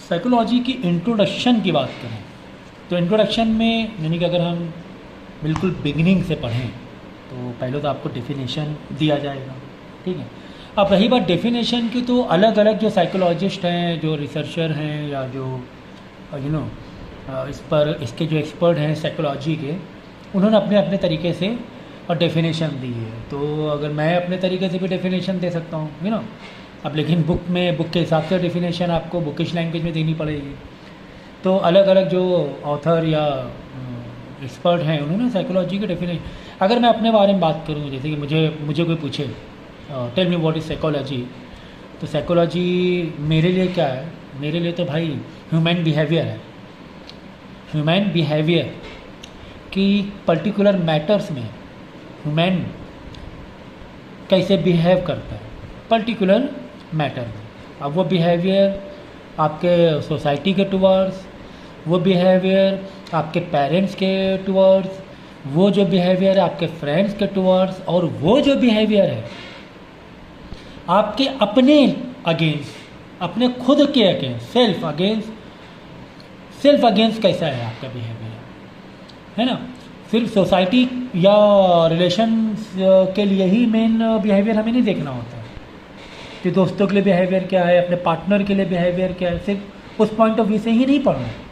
Psychology की introduction की बात करें तो इंट्रोडक्शन में यानी कि अगर हम बिल्कुल बिगिनिंग से पढ़ें तो पहले तो आपको डेफिनेशन दिया जाएगा, ठीक है। अब रही बात डेफिनेशन की, तो अलग अलग जो साइकोलॉजिस्ट हैं, जो रिसर्चर हैं, या जो इसके जो एक्सपर्ट हैं साइकोलॉजी के, उन्होंने अपने अपने तरीके से और डेफिनेशन दी है। तो अगर मैं अपने तरीके से भी डेफिनेशन दे सकता हूँ, अब लेकिन बुक के हिसाब से डेफिनेशन आपको बुकिश लैंग्वेज में देनी पड़ेगी। तो अलग अलग जो ऑथर या एक्सपर्ट हैं उन्होंने साइकोलॉजी की डेफिनेशन, अगर मैं अपने बारे में बात करूँ, जैसे कि मुझे कोई पूछे tell me what is psychology, तो साइकोलॉजी मेरे लिए क्या है? मेरे लिए तो भाई ह्यूमन बिहेवियर है। ह्यूमन बिहेवियर की पर्टिकुलर मैटर्स में ह्यूमन कैसे बिहेव करता है पर्टिकुलर मैटर में। अब वो बिहेवियर आपके सोसाइटी के टुवर्ड्स, वो बिहेवियर आपके पेरेंट्स के टुवर्ड्स, वो जो बिहेवियर है आपके फ्रेंड्स के टुवर्ड्स, और वो जो बिहेवियर है आपके अपने अगेंस्ट, अपने खुद के अगेंस्ट, सेल्फ अगेंस्ट कैसा है आपका बिहेवियर, है ना। सिर्फ सोसाइटी या रिलेशंस के लिए ही मेन बिहेवियर हमें नहीं देखना होता है कि दोस्तों के लिए बिहेवियर क्या है, अपने पार्टनर के लिए बिहेवियर क्या है, सिर्फ उस पॉइंट ऑफ व्यू से ही नहीं पढ़ना है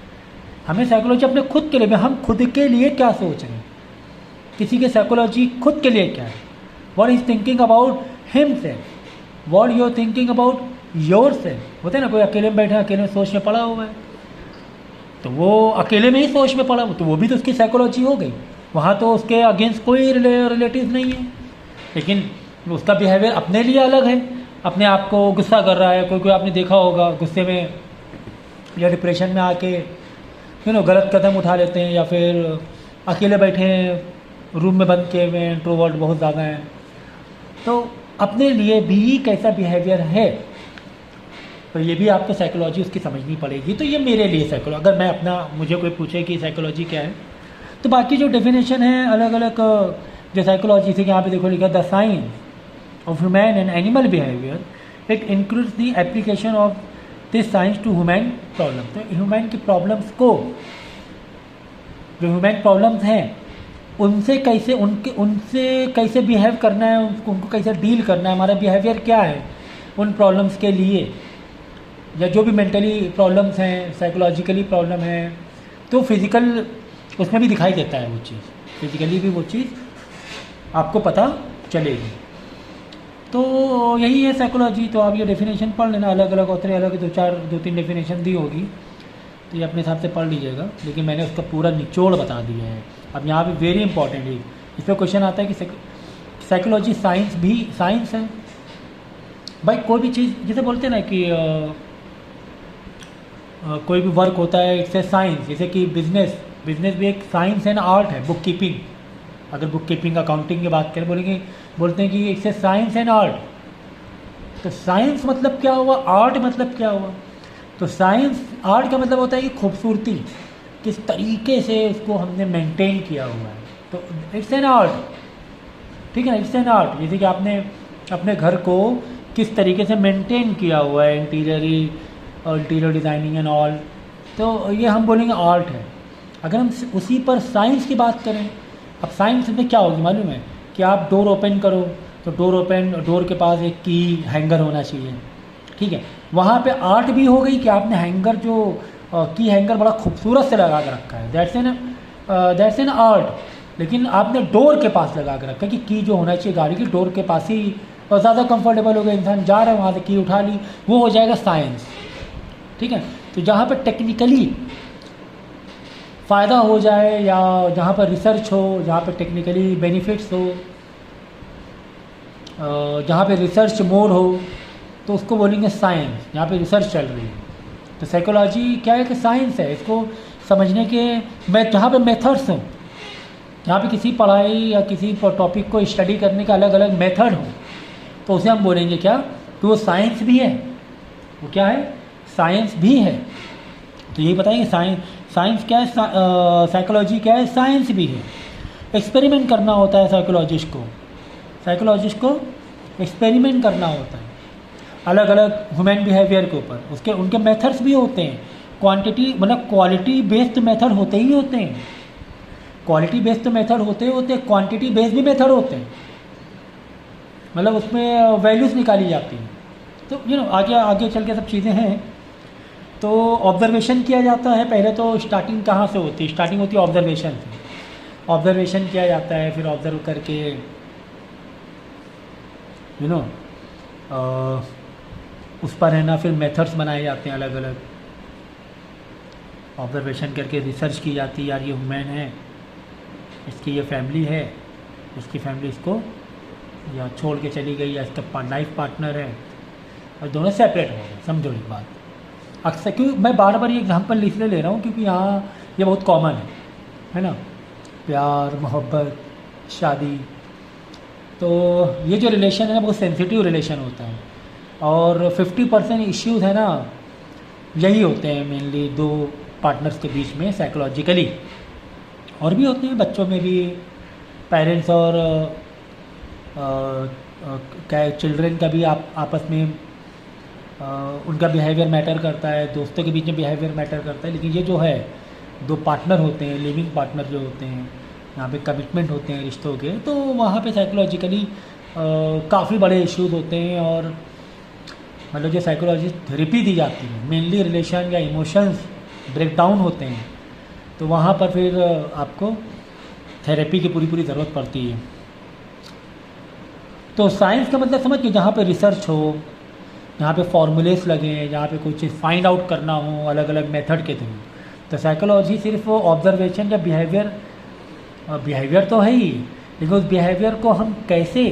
हमें साइकोलॉजी। अपने खुद के लिए भी, हम खुद के लिए क्या सोच रहे हैं, किसी के साइकोलॉजी खुद के लिए क्या है, what is thinking about himself, what you are thinking about yourself. होता है ना, कोई अकेले में बैठा, अकेले में सोच में पड़ा हुआ है, तो वो अकेले में ही सोच में पड़ा, तो वो भी तो उसकी साइकोलॉजी हो गई। वहाँ तो उसके अगेंस्ट कोई रिलेटिव नहीं है, लेकिन उसका बिहेवियर अपने लिए अलग है। अपने आप को गुस्सा कर रहा है, कोई आपने देखा होगा गुस्से में या डिप्रेशन में आके गलत कदम उठा लेते हैं, या फिर अकेले बैठे हैं रूम में बंद किए हुए हैं, इंट्रोवर्ट बहुत ज़्यादा हैं, तो अपने लिए भी कैसा बिहेवियर है, तो ये भी आपको साइकोलॉजी उसकी समझनी पड़ेगी। तो ये मेरे लिए साइकोलॉजी, अगर मैं अपना, मुझे कोई पूछे कि साइकोलॉजी क्या है, तो बाकी जो डेफिनेशन है अलग अलग जो साइकोलॉजी से, यहाँ पे देखो लिखा the science of human and animal behaviour, it includes the application of this science to human problem. तो ह्यूमन की प्रॉब्लम्स को, जो ह्यूमन प्रॉब्लम्स हैं उनसे कैसे बिहेव करना है, उनको कैसे डील करना है, हमारा बिहेवियर क्या है उन प्रॉब्लम्स के लिए, या जो भी मेंटली प्रॉब्लम्स हैं, साइकोलॉजिकली प्रॉब्लम है, तो फिज़िकल उसमें भी दिखाई देता है वो चीज़, फिज़िकली भी वो चीज़ आपको पता चलेगी। तो यही है साइकोलॉजी। तो आप ये डेफिनेशन पढ़ लेना, अलग अलग ऑथर अलग दो तीन डेफिनेशन दी होगी, तो ये अपने हिसाब से पढ़ लीजिएगा, लेकिन मैंने उसका पूरा निचोड़ बता दिया है। अब यहाँ पे वेरी इंपॉर्टेंट है, इस पर क्वेश्चन आता है कि साइकोलॉजी साइंस भी साइंस है। भाई कोई भी चीज़, जैसे बोलते हैं ना कि कोई भी वर्क होता है इट्स ए साइंस, जैसे कि बिजनेस भी एक साइंस है ना, आर्ट है। बुक कीपिंग, अगर बुक कीपिंग अकाउंटिंग की बात करें, बोलते हैं कि it's a science and art. तो साइंस मतलब क्या हुआ, आर्ट मतलब क्या हुआ? तो साइंस, आर्ट का मतलब होता है कि खूबसूरती, किस तरीके से उसको हमने मेंटेन किया हुआ है, तो इट्स एन आर्ट, ठीक है, इट्स एन आर्ट। जैसे कि आपने अपने घर को किस तरीके से मेंटेन किया हुआ है, इंटीरियर डिज़ाइनिंग एंड ऑल, तो ये हम बोलेंगे आर्ट है। अगर हम उसी पर साइंस की बात करें, अब साइंस में क्या होगी मालूम है कि आप डोर ओपन करो तो डोर के पास एक की हैंगर होना चाहिए, ठीक है। वहाँ पे आर्ट भी हो गई कि आपने हैंगर, जो की हैंगर बड़ा खूबसूरत से लगा के रखा है, दैट्स एन आर्ट। लेकिन आपने डोर के पास लगा के रखा है कि की जो होना चाहिए गाड़ी की डोर के पास ही, और ज़्यादा कंफर्टेबल हो गया, इंसान जा रहा है वहाँ से की उठा ली, वो हो जाएगा साइंस, ठीक है। तो जहाँ पर टेक्निकली फ़ायदा हो जाए, या जहाँ पर रिसर्च हो, जहाँ पर टेक्निकली बेनिफिट्स हो, जहाँ पे रिसर्च मोड हो, तो उसको बोलेंगे साइंस, यहाँ पे रिसर्च चल रही है। तो साइकोलॉजी क्या है कि साइंस है, इसको समझने के जहाँ पे मेथड्स हों, जहाँ पे किसी पढ़ाई या किसी टॉपिक को स्टडी करने का अलग अलग मेथड हो, तो उसे हम बोलेंगे क्या, तो वो साइंस भी है। वो क्या है, साइंस भी है। तो यही बताएंगे साइंस क्या है, साइकोलॉजी क्या है, साइंस भी है। एक्सपेरिमेंट करना होता है साइकोलॉजिस्ट को एक्सपेरिमेंट करना होता है। अलग अलग ह्यूमन बिहेवियर के ऊपर, उसके उनके मेथड्स भी होते हैं। क्वांटिटी मतलब क्वालिटी बेस्ड मेथड होते ही होते हैं, क्वालिटी बेस्ड मेथड होते होते क्वांटिटी बेस्ड भी मेथड होते हैं, मतलब उसमें वैल्यूज़ निकाली जाती हैं। तो आगे आगे चल के सब चीज़ें हैं। तो ऑब्जर्वेशन किया जाता है पहले। तो स्टार्टिंग कहाँ से होती है? स्टार्टिंग होती है ऑब्जर्वेशन से। ऑब्जर्वेशन किया जाता है, फिर ऑब्जर्व करके उस पर है ना फिर मेथड्स बनाए जाते हैं अलग अलग। ऑब्जर्वेशन करके रिसर्च की जाती है, यार ये ह्यूमन है, इसकी ये फैमिली है, इसकी फैमिली इसको या छोड़ के चली गई, या इसका लाइफ पार्टनर है, और दोनों सेपरेट हो गए। समझो एक बात। अक्सर क्यों मैं बार बार ये एग्जांपल इसलिए ले रहा हूँ क्योंकि यहाँ ये बहुत कॉमन है ना, प्यार, मोहब्बत, शादी। तो ये जो रिलेशन है ना बहुत सेंसिटिव रिलेशन होता है, और 50% इश्यूज़ है ना यही होते हैं मेनली दो पार्टनर्स के बीच में साइकोलॉजिकली। और भी होते हैं बच्चों में भी, पेरेंट्स और चिल्ड्रन का भी आपस में उनका बिहेवियर मैटर करता है, दोस्तों के बीच में बिहेवियर मैटर करता है। लेकिन ये जो है दो पार्टनर होते हैं, लिविंग पार्टनर जो होते हैं, यहाँ पे कमिटमेंट होते हैं रिश्तों के, तो वहाँ पे साइकोलॉजिकली काफ़ी बड़े इश्यूज होते हैं। और मतलब जो साइकोलॉजी थेरेपी दी जाती है मेनली रिलेशन या इमोशंस ब्रेकडाउन होते हैं, तो वहाँ पर फिर आपको थेरेपी की पूरी ज़रूरत पड़ती है। तो साइंस का मतलब समझ के जहाँ पे रिसर्च हो, जहाँ पे फॉर्मूलेस लगे, जहाँ पे कोई चीज़ फाइंड आउट करना हो अलग अलग मेथड के थ्रू। तो साइकोलॉजी सिर्फ ऑब्जर्वेशन या बिहेवियर तो है ही, लेकिन उस बिहेवियर को हम कैसे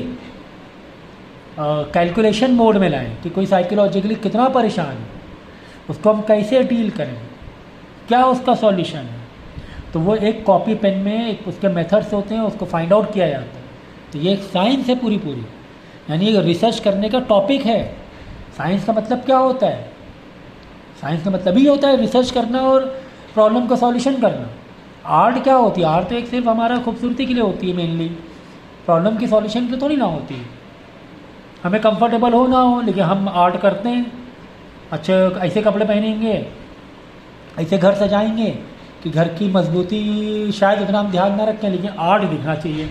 कैलकुलेशन मोड में लाएं कि कोई साइकोलॉजिकली कितना परेशान है, उसको हम कैसे डील करें, क्या उसका सॉल्यूशन है। तो वो एक कॉपी पेन में एक उसके मेथड्स होते हैं, उसको फाइंड आउट किया जाता है। तो ये एक साइंस है पूरी, यानी एक रिसर्च करने का टॉपिक है। साइंस का मतलब क्या होता है? साइंस का मतलब ही होता है रिसर्च करना और प्रॉब्लम का सॉल्यूशन करना। आर्ट क्या होती है? आर्ट तो एक सिर्फ हमारा खूबसूरती के लिए होती है मेनली, प्रॉब्लम की सॉल्यूशन के लिए थोड़ी ना होती है। हमें कंफर्टेबल हो ना हो, लेकिन हम आर्ट करते हैं। अच्छे ऐसे कपड़े पहनेंगे, ऐसे घर सजाएंगे कि घर की मजबूती शायद उतना हम ध्यान ना रखें, लेकिन आर्ट दिखना चाहिए।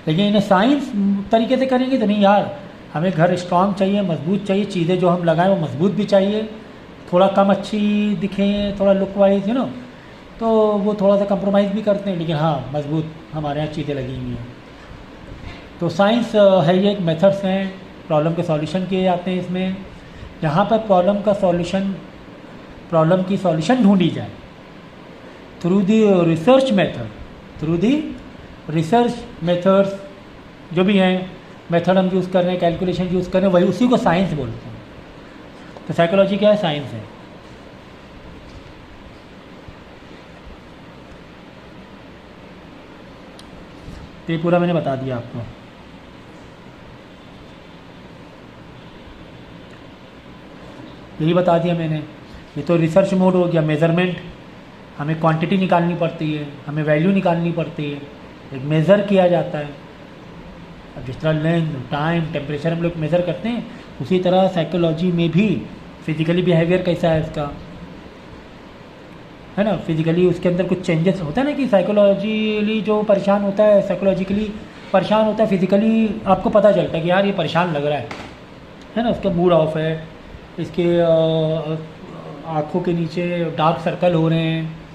लेकिन इन्हें साइंस तरीके से करेंगे तो नहीं यार, हमें घर स्ट्रांग चाहिए, मजबूत चाहिए, चीज़ें जो हम लगाएं वो मजबूत भी चाहिए, थोड़ा कम अच्छी दिखें, थोड़ा लुक वाइज तो वो थोड़ा सा कंप्रोमाइज़ भी करते हैं, लेकिन हाँ मजबूत हमारे यहाँ चीज़ें लगी हुई हैं। तो साइंस है, ये एक मेथड्स हैं, प्रॉब्लम के सॉल्यूशन किए जाते हैं इसमें। जहाँ पर प्रॉब्लम की सॉल्यूशन ढूंढी जाए थ्रू दी रिसर्च मेथड्स जो भी हैं, मेथड हम यूज़ कर रहे हैं, कैलकुलेशन यूज़ कर रहे हैं, वही उसी को साइंस बोलते हैं। तो साइकोलॉजी क्या है? साइंस है। तो ये पूरा मैंने बता दिया आपको। यही बता दिया मैंने। ये तो रिसर्च मोड हो गया, मेज़रमेंट, हमें क्वांटिटी निकालनी पड़ती है, हमें वैल्यू निकालनी पड़ती है, एक मेज़र किया जाता है। अब जिस तरह लेंथ, टाइम, टेम्परेचर हम लोग मेज़र करते हैं, उसी तरह साइकोलॉजी में भी फिजिकली बिहेवियर कैसा है इसका, है ना, फिजिकली उसके अंदर कुछ चेंजेस होता है ना, कि साइकोलॉजिकली जो परेशान होता है, साइकोलॉजिकली परेशान होता है, फिजिकली आपको पता चलता है कि यार ये परेशान लग रहा है ना, उसका मूड ऑफ है, इसके आँखों के नीचे डार्क सर्कल हो रहे हैं,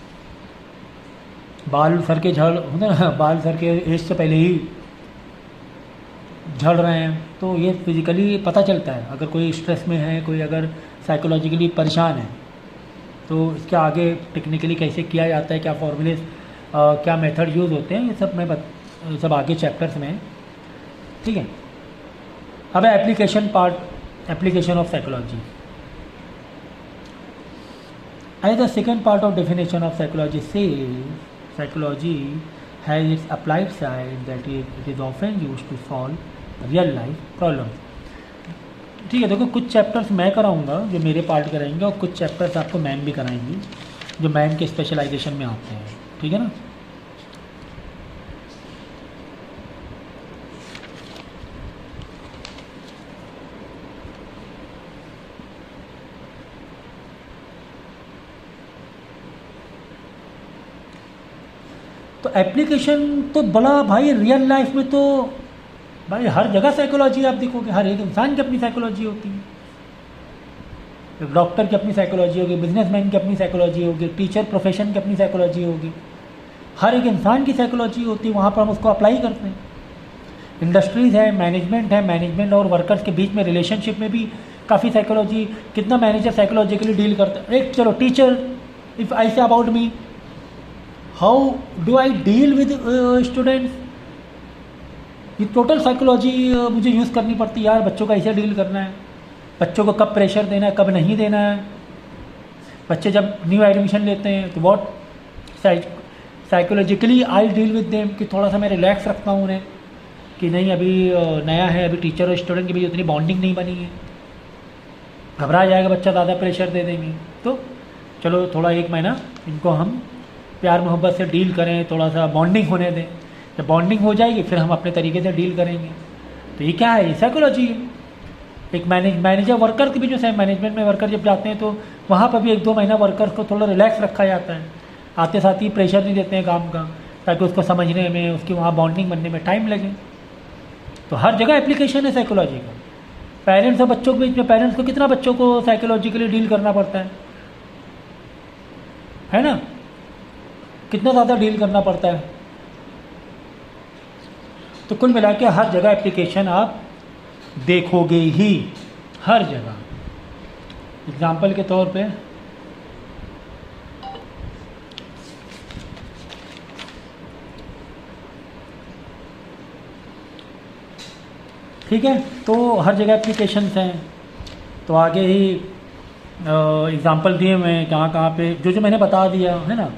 बाल सर के झड़ होते ना, बाल सर के एज से पहले ही झड़ रहे हैं। तो ये फिजिकली पता चलता है। अगर कोई स्ट्रेस में है, कोई अगर साइकोलॉजिकली परेशान है, तो इसके आगे टेक्निकली कैसे किया जाता है, क्या फॉर्मूले, क्या मेथड यूज़ होते हैं, ये सब मैं सब आगे चैप्टर्स में, ठीक है। अब application part, application of psychology. As the second part of definition of psychology says, psychology has its applied side, that it is often used to solve real life problems. ठीक है, देखो कुछ चैप्टर्स मैं कराऊंगा जो मेरे पार्ट कराएंगे, और कुछ चैप्टर्स आपको मैम भी कराएंगी जो मैम के स्पेशलाइजेशन में आते हैं, ठीक है ना। तो एप्लीकेशन तो बड़ा भाई, रियल लाइफ में तो भाई हर जगह साइकोलॉजी आप देखोगे, हर एक इंसान की अपनी साइकोलॉजी होती है। डॉक्टर की अपनी साइकोलॉजी होगी, बिजनेसमैन की अपनी साइकोलॉजी होगी, टीचर प्रोफेशन की अपनी साइकोलॉजी होगी, हर एक इंसान की साइकोलॉजी होती है, वहाँ पर हम उसको अप्लाई करते हैं। इंडस्ट्रीज़ है, मैनेजमेंट और वर्कर्स के बीच में रिलेशनशिप में भी काफ़ी साइकोलॉजी, कितना मैनेजर साइकोलॉजिकली डील करता है। एक चलो teacher, if I say about me, how do I deal with students, ये टोटल साइकोलॉजी मुझे यूज़ करनी पड़ती है यार। बच्चों का ऐसे डील करना है, बच्चों को कब प्रेशर देना है, कब नहीं देना है। बच्चे जब न्यू एडमिशन लेते हैं तो what psychologically I deal with them, कि थोड़ा सा मैं रिलैक्स रखता हूँ उन्हें, कि नहीं अभी नया है, अभी टीचर और स्टूडेंट के बीच उतनी बॉन्डिंग नहीं बनी है, घबरा जाएगा बच्चा, ज़्यादा प्रेशर दे देंगे। तो चलो थोड़ा एक महीना इनको हम प्यार मोहब्बत से डील करें, थोड़ा सा बॉन्डिंग होने दें। जब बॉन्डिंग हो जाएगी फिर हम अपने तरीके से डील करेंगे। तो ये क्या है, ये साइकोलॉजी है। एक मैनेजर वर्कर के बीच में, मैनेजमेंट में वर्कर जब जाते हैं तो वहाँ पर भी 1-2 महीना वर्कर्स को थोड़ा रिलैक्स रखा जाता है, आते साथ ही प्रेशर नहीं देते हैं काम का, ताकि उसको समझने में, उसकी वहाँ बॉन्डिंग बनने में टाइम लगे। तो हर जगह एप्लीकेशन है साइकोलॉजी का। पेरेंट्स और बच्चों के बीच में, पेरेंट्स को कितना बच्चों को साइकोलॉजिकली डील करना पड़ता है ना, कितना ज़्यादा डील करना पड़ता है। तो कुल मिला के हर जगह एप्लीकेशन आप देखोगे ही, हर जगह। एग्जाम्पल के तौर पे ठीक है, तो हर जगह एप्लीकेशंस हैं। तो आगे ही एग्ज़ाम्पल दिए हुए हैं कहाँ कहाँ पे, जो जो मैंने बता दिया है ना।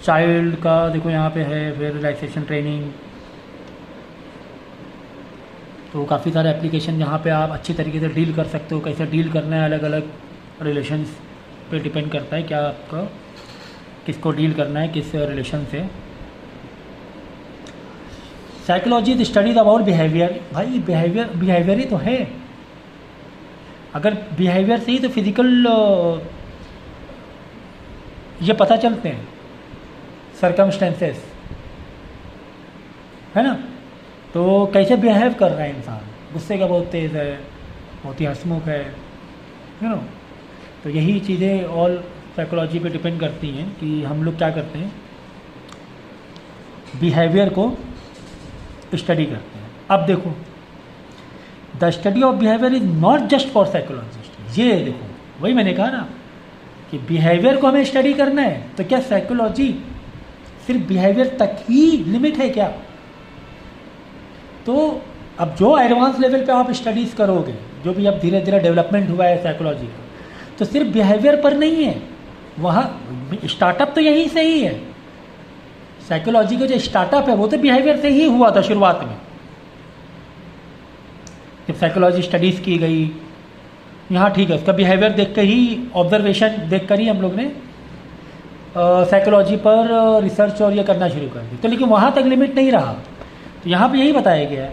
चाइल्ड का देखो यहाँ पे है, फिर रिलैक्सेशन ट्रेनिंग, तो काफ़ी सारे एप्लीकेशन जहाँ पे आप अच्छी तरीके से डील कर सकते हो। कैसे डील करना है अलग अलग रिलेशंस पे डिपेंड करता है, क्या आपका किसको डील करना है, किस रिलेशन से। Psychology is studies about behaviour. भाई बिहेवियर ही तो है। अगर बिहेवियर से ही तो फिजिकल ये पता चलते हैं, सर्कमस्टेंसेस, है ना। तो कैसे बिहेव कर रहा है इंसान, गुस्से का बहुत तेज़ है, बहुत ही हंसमुख है, यू नो। तो यही चीज़ें ऑल साइकोलॉजी पे डिपेंड करती हैं कि हम लोग क्या करते हैं, बिहेवियर को स्टडी करते हैं। अब देखो, the study of behaviour is not just for psychologist. ये देखो, वही मैंने कहा ना कि बिहेवियर को हमें स्टडी करना है, तो क्या साइकोलॉजी सिर्फ बिहेवियर तक ही लिमिट है क्या? तो अब जो एडवांस लेवल पे आप स्टडीज़ करोगे, जो भी अब धीरे धीरे डेवलपमेंट हुआ है साइकोलॉजी का, तो सिर्फ बिहेवियर पर नहीं है, वहाँ स्टार्टअप तो यहीं से ही है। साइकोलॉजी का जो स्टार्टअप है वो तो बिहेवियर से ही हुआ था शुरुआत में। जब साइकोलॉजी स्टडीज़ की गई यहाँ, ठीक है, उसका बिहेवियर देख कर ही, ऑब्जर्वेशन देख कर ही हम लोग ने साइकोलॉजी पर रिसर्च और ये करना शुरू कर दी। तो लेकिन वहाँ तक लिमिट नहीं रहा। तो यहाँ पे यही बताया गया है,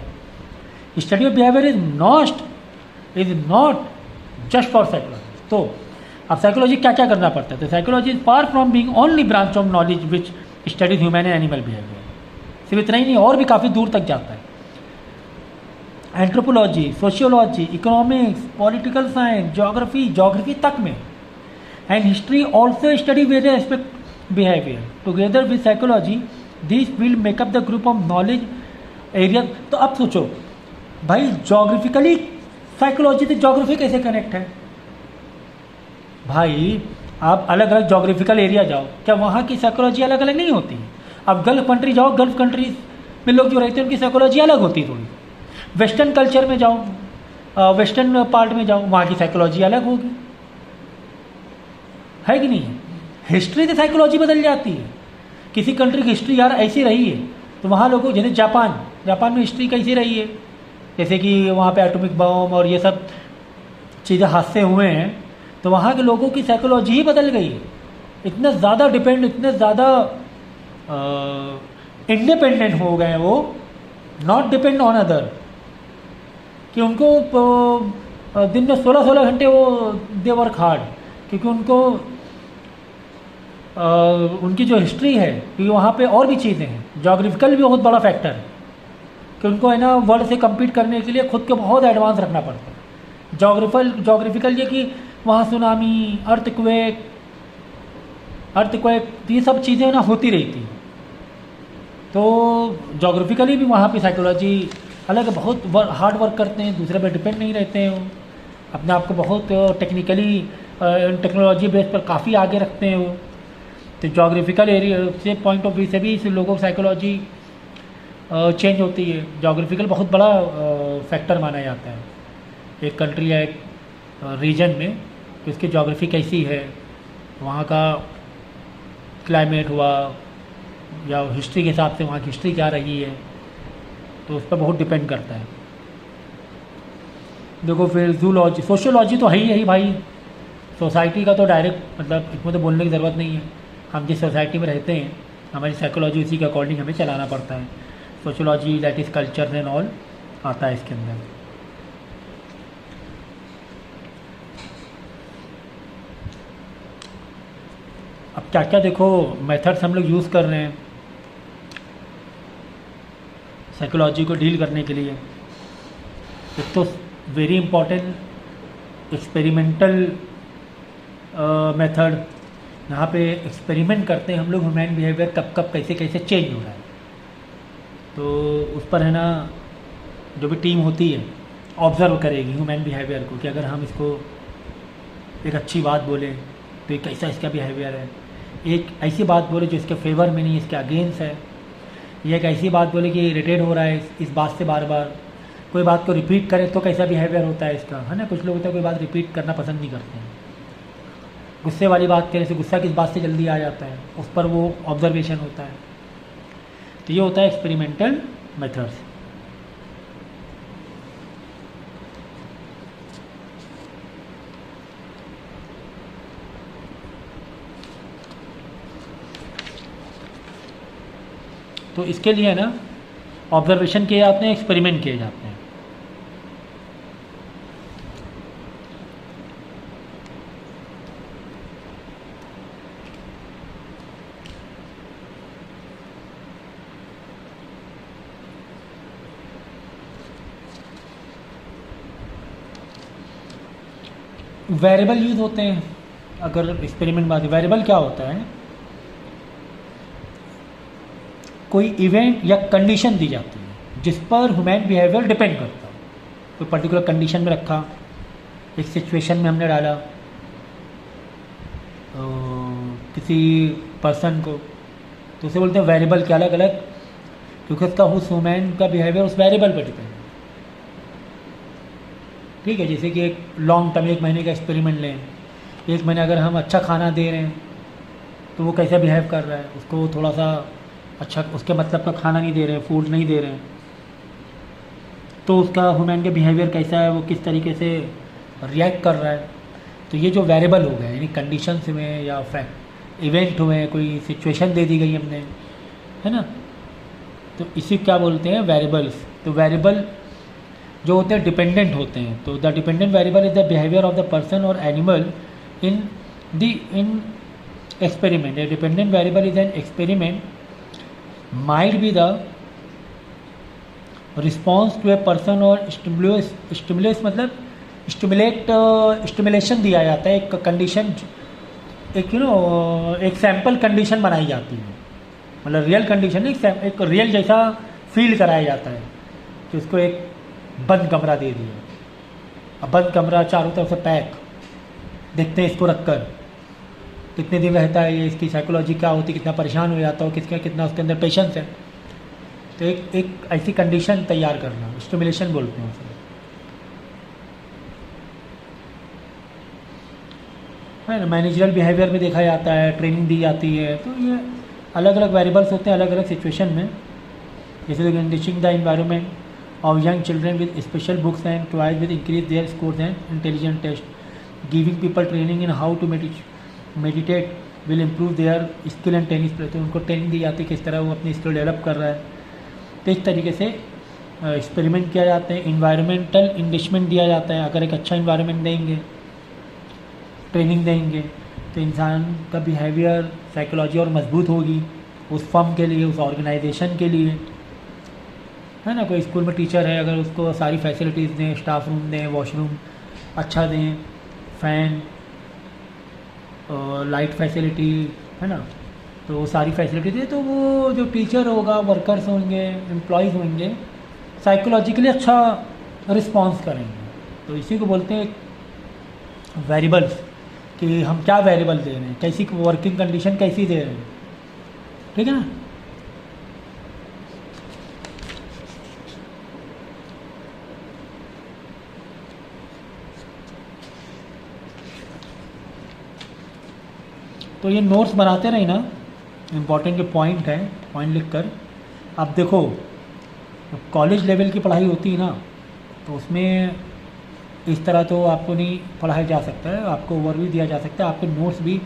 study of behaviour is not just for psychology. तो अब साइकोलॉजी क्या क्या करना पड़ता है? तो psychology is far from being only branch of knowledge which studies human and animal behaviour. सिर्फ इतना ही नहीं, और भी काफ़ी दूर तक जाता है। Anthropology, sociology, economics, political science, geography तक में, and history also study various aspect behaviour together with psychology. This will makeup the group of knowledge area. तो अब सोचो भाई, जोग्राफिकली साइकोलॉजी से जोग्राफी कैसे कनेक्ट है? भाई आप अलग अलग जोग्राफिकल एरिया जाओ, क्या वहाँ की साइकोलॉजी अलग अलग नहीं होती? अब गल्फ कंट्री जाओ, गल्फ कंट्रीज में लोग जो रहते हैं उनकी साइकोलॉजी अलग होती है थोड़ी। वेस्टर्न कल्चर में जाओ, वेस्टर्न पार्ट में जाओ, वहाँ की साइकोलॉजी अलग होगी, है कि नहीं? हिस्ट्री से साइकोलॉजी बदल जाती है। किसी कंट्री की हिस्ट्री यार ऐसी रही है, तो वहाँ लोगों, जैसे जापान में हिस्ट्री कैसी रही है, जैसे कि वहाँ पे एटॉमिक बम और ये सब चीज़ें हादसे हुए हैं, तो वहाँ के लोगों की साइकोलॉजी ही बदल गई। इतने ज़्यादा इतने ज़्यादा इंडिपेंडेंट हो गए वो, नॉट डिपेंड ऑन अदर, कि उनको दिन में 16 घंटे वो दे वर्क हार्ड, क्योंकि उनको उनकी जो हिस्ट्री है, क्योंकि वहाँ पे और भी चीज़ें हैं, जोग्राफिकल भी बहुत बड़ा फैक्टर है कि उनको है ना वर्ल्ड से कम्पीट करने के लिए खुद को बहुत एडवांस रखना पड़ता है। जोग्राफिकल ये कि वहाँ सुनामी, अर्थक्वेक ये सब चीज़ें ना होती रहती हैं। तो जोग्राफिकली भी वहाँ पे साइकोलॉजी अलग है, बहुत हार्ड वर्क करते हैं, दूसरे पर डिपेंड नहीं रहते हैं, वो अपने आप को बहुत टेक्निकली टेक्नोलॉजी बेस पर काफ़ी आगे रखते हैं वो। तो जोग्राफिकल एरिया से पॉइंट ऑफ व्यू से भी इस लोगों की साइकोलॉजी चेंज होती है। जोग्राफिकल बहुत बड़ा फैक्टर माना जाता है एक कंट्री या एक रीजन में कि उसकी जोग्राफी कैसी है, वहाँ का क्लाइमेट हुआ या हिस्ट्री के हिसाब से वहाँ की हिस्ट्री क्या रही है, तो उस पर बहुत डिपेंड करता है। देखो फिर जूलॉजी, सोशियोलॉजी तो है ही भाई। सोसाइटी का तो डायरेक्ट मतलब इसमें तो बोलने की ज़रूरत नहीं है, हम जिस सोसाइटी में रहते हैं हमारी साइकोलॉजी उसी के अकॉर्डिंग हमें चलाना पड़ता है। Sociology that is culture and all आता है इसके अंदर। अब क्या क्या देखो मेथड्स हम लोग यूज़ कर रहे हैं साइकोलॉजी को डील करने के लिए। एक तो वेरी इम्पॉर्टेंट एक्सपेरिमेंटल मेथड, यहाँ पे एक्सपेरिमेंट करते हैं हम लोग ह्यूमन बिहेवियर कब कब कैसे कैसे चेंज हो रहा है। तो उस पर है ना जो भी टीम होती है ऑब्ज़र्व करेगी ह्यूमन बिहेवियर को कि अगर हम इसको एक अच्छी बात बोले तो ये कैसा इसका बिहेवियर है, एक ऐसी बात बोले जो इसके फेवर में नहीं इसके अगेंस्ट है, ये एक ऐसी बात बोले कि इरिटेट हो रहा है इस बात से बार बार, कोई बात को रिपीट करे तो कैसा बिहेवियर होता है इसका, है ना। कुछ लोग होते हैं कोई बात रिपीट करना पसंद नहीं करते हैं, गुस्से वाली बात कहने से गुस्सा किस बात से जल्दी आ जाता है, उस पर वो ऑब्जर्वेशन होता है। तो ये होता है एक्सपेरिमेंटल मेथड्स। तो इसके लिए ना ऑब्जर्वेशन किए जाते हैं, एक्सपेरिमेंट किए जाते हैं। वेरिएबल यूज़ होते हैं अगर एक्सपेरिमेंट बात। वेरिएबल क्या होता है, कोई इवेंट या कंडीशन दी जाती है जिस पर ह्यूमन बिहेवियर डिपेंड करता है। कोई पर्टिकुलर कंडीशन में रखा, एक सिचुएशन में हमने डाला किसी पर्सन को, तो उसे बोलते हैं वेरिएबल के अलग अलग, क्योंकि उसका उस ह्यूमन का बिहेवियर उस वेरिएबल पर डिपेंड है। ठीक है, जैसे कि एक लॉन्ग टर्म 1 महीने का एक्सपेरिमेंट लें, 1 महीने अगर हम अच्छा खाना दे रहे हैं तो वो कैसा बिहेव कर रहा है, उसको थोड़ा सा अच्छा उसके मतलब का खाना नहीं दे रहे हैं, फूड नहीं दे रहे हैं, तो उसका ह्यूमन का बिहेवियर कैसा है, वो किस तरीके से रिएक्ट कर रहा है। तो ये जो वेरिएबल हो गए यानी कंडीशंस हुए या फैक्ट इवेंट हुए, कोई सिचुएशन दे दी गई हमने, है ना, तो इसी क्या बोलते हैं वेरिएबल्स। तो वेरिएबल जो होते हैं डिपेंडेंट होते हैं। तो the dependent variable is the behaviour of the person और animal in experiment. A dependent variable is an experiment might be the response to a person और stimulus मतलब स्टिमुलेशन दिया जाता है, एक कंडीशन, एक एक सैम्पल कंडीशन बनाई जाती है, मतलब रियल कंडीशन एक रियल जैसा फील कराया जाता है कि उसको एक बंद कमरा दे दिया, अब बंद कमरा चारों तरफ से पैक, देखते हैं इसको रखकर कितने दिन रहता है, ये इसकी साइकोलॉजी क्या होती है, कितना परेशान हो जाता हो, कितना उसके अंदर पेशेंस है। तो एक ऐसी कंडीशन तैयार करना स्टिमुलेशन बोलते हैं उसे। है ना, मैनेजरल बिहेवियर में देखा जाता है, ट्रेनिंग दी जाती है। तो ये अलग अलग वेरिएबल्स होते हैं अलग अलग सिचुएशन में। जैसे enriching the environment of young children with special books and toys with increase their scores and intelligent test, giving people training in how to meditate will improve their skill and tennis play. तो उनको training दी जाती है किस तरह वो अपनी skill develop कर रहा है। तो इस तरीके से एक्सपेरिमेंट किया जाते हैं। इन्वायरमेंटल इन्रिचमेंट दिया जाता है, अगर एक अच्छा इन्वायरमेंट देंगे, ट्रेनिंग देंगे, तो तो इंसान का बिहेवियर साइकोलॉजी और मजबूत होगी उस फर्म के लिए, उस ऑर्गेनाइजेशन के लिए, है ना। कोई स्कूल में टीचर है, अगर उसको सारी फैसिलिटीज़ दें, स्टाफ रूम दें, वॉशरूम अच्छा दें, फ़ैन, लाइट फैसिलिटी, है ना, तो सारी फैसिलिटी दें, तो वो जो टीचर होगा, वर्कर्स होंगे, एम्प्लॉयज़ होंगे, साइकोलॉजिकली अच्छा रिस्पॉन्स करेंगे। तो इसी को बोलते हैं वेरिएबल्स, कि हम क्या वेरिएबल दे रहे हैं, कैसी वर्किंग कंडीशन कैसी दे रहे हैं, ठीक है ना। तो ये नोट्स बनाते रहे ना, इम्पॉर्टेंट जो पॉइंट है, पॉइंट लिख कर। अब देखो, कॉलेज लेवल की पढ़ाई होती है ना, तो उसमें इस तरह तो आपको नहीं पढ़ाया जा सकता है, आपको ओवरव्यू दिया जा सकता है, आपके नोट्स भी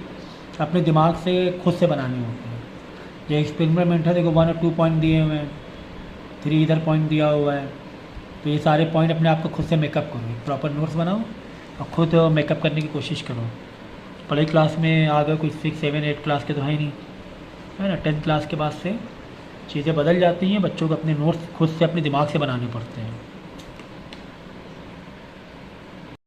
अपने दिमाग से खुद से बनाने होते हैं। जो एक्सपेरिमेंट है, देखो 1 और 2 पॉइंट दिए हुए हैं, 3 इधर पॉइंट दिया हुआ है, तो ये सारे पॉइंट अपने आप को खुद से मेकअप करो, प्रॉपर नोट्स बनाओ और खुद मेकअप करने की कोशिश करो। पढ़ाई क्लास में आ गए, कोई 6, 7, 8 क्लास के तो है नहीं, है ना। 10th क्लास के बाद से चीज़ें बदल जाती हैं, बच्चों को अपने नोट्स खुद से अपने दिमाग से बनाने पड़ते हैं।